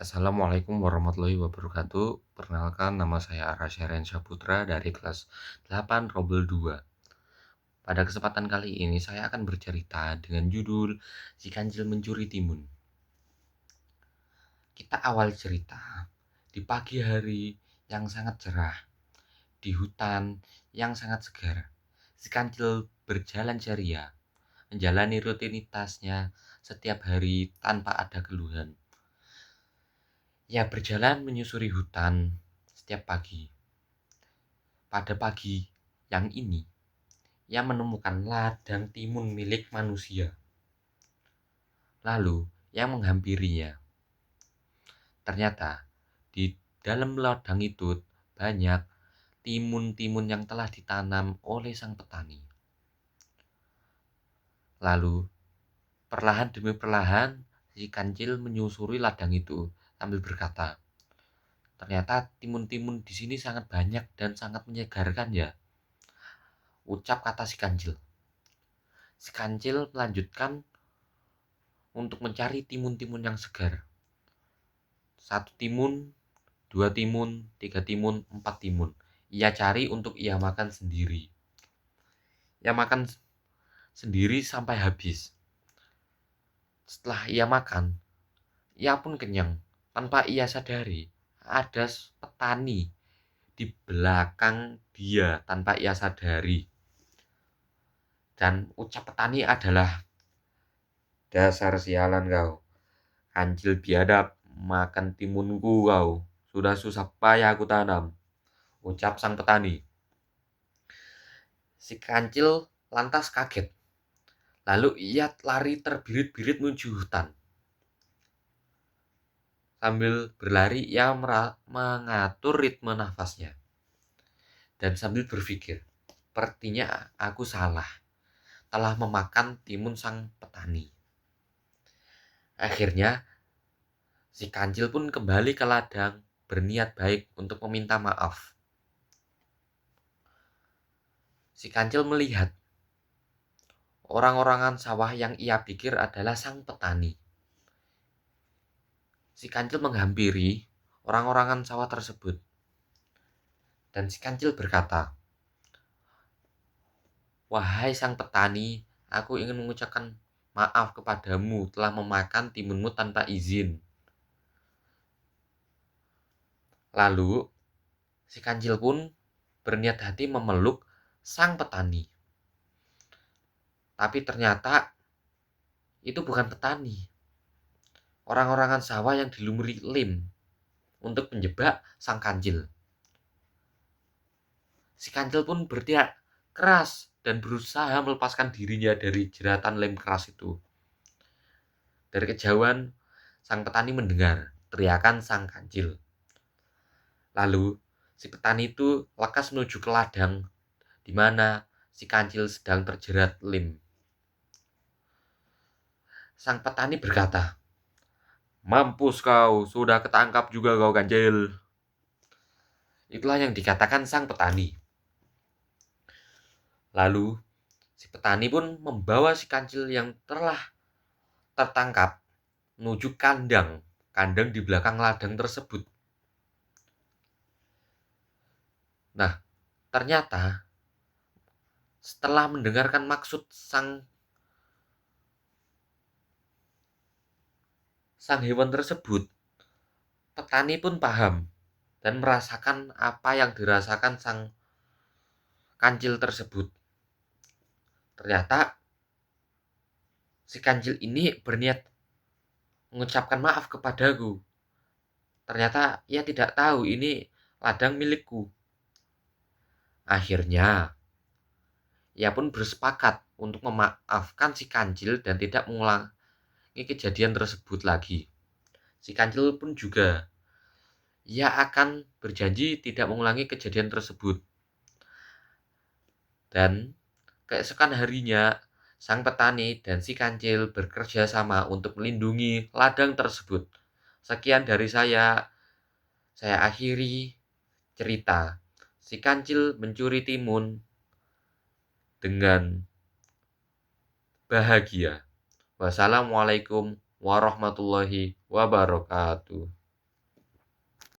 Assalamualaikum warahmatullahi wabarakatuh. Perkenalkan, nama saya Arasyahren Saputra dari kelas 8 Robel 2. Pada kesempatan kali ini saya akan bercerita dengan judul Si Kancil Mencuri Timun. Kita awal cerita di pagi hari yang sangat cerah, di hutan yang sangat segar. Si Kancil berjalan ceria, menjalani rutinitasnya setiap hari tanpa ada keluhan. Ia berjalan menyusuri hutan setiap pagi. Pada pagi yang ini, ia menemukan ladang timun milik manusia. Lalu, ia menghampirinya. Ternyata, di dalam ladang itu banyak timun-timun yang telah ditanam oleh sang petani. Lalu, perlahan demi perlahan, si kancil menyusuri ladang itu sambil berkata, "Ternyata timun-timun di sini sangat banyak dan sangat menyegarkan ya," ucap kata si kancil. Si kancil melanjutkan untuk mencari timun-timun yang segar. 1 timun, 2 timun, 3 timun, 4 timun. Ia cari untuk ia makan sendiri. Ia makan sendiri sampai habis. Setelah ia makan, ia pun kenyang. Tanpa ia sadari, ada petani di belakang dia tanpa ia sadari. Dan ucap petani adalah, "Dasar sialan kau, kancil biadab, makan timunku kau. Sudah susah payah aku tanam," ucap sang petani. Si kancil lantas kaget. Lalu ia lari terbirit-birit menuju hutan. Sambil berlari, ia mengatur ritme nafasnya. Dan sambil berpikir, "Sepertinya aku salah, telah memakan timun sang petani." Akhirnya, si kancil pun kembali ke ladang, berniat baik untuk meminta maaf. Si kancil melihat orang-orangan sawah yang ia pikir adalah sang petani. Si kancil menghampiri orang-orangan sawah tersebut. Dan si kancil berkata, "Wahai sang petani, aku ingin mengucapkan maaf kepadamu telah memakan timunmu tanpa izin." Lalu, si kancil pun berniat hati memeluk sang petani. Tapi ternyata itu bukan petani. Orang-orangan sawah yang dilumuri lim untuk menjebak sang kancil. Si kancil pun berteriak keras dan berusaha melepaskan dirinya dari jeratan lem keras itu. Dari kejauhan, sang petani mendengar teriakan sang kancil. Lalu, si petani itu lekas menuju ke ladang di mana si kancil sedang terjerat lem. Sang petani berkata, "Mampus kau, sudah ketangkap juga kau kancil." Itulah yang dikatakan sang petani. Lalu, si petani pun membawa si kancil yang telah tertangkap menuju kandang di belakang ladang tersebut. Nah, ternyata setelah mendengarkan maksud sang hewan tersebut, petani pun paham dan merasakan apa yang dirasakan sang kancil tersebut. Ternyata si kancil ini berniat mengucapkan maaf kepadaku. Ternyata ia tidak tahu ini ladang milikku. Akhirnya, ia pun bersepakat untuk memaafkan si kancil dan tidak mengulangi kejadian tersebut lagi. Si kancil pun juga, ia akan berjanji tidak mengulangi kejadian tersebut. Dan keesokan harinya, sang petani dan si kancil bekerja sama untuk melindungi ladang tersebut. Sekian dari saya akhiri cerita Si Kancil Mencuri Timun dengan bahagia. Wassalamualaikum warahmatullahi wabarakatuh.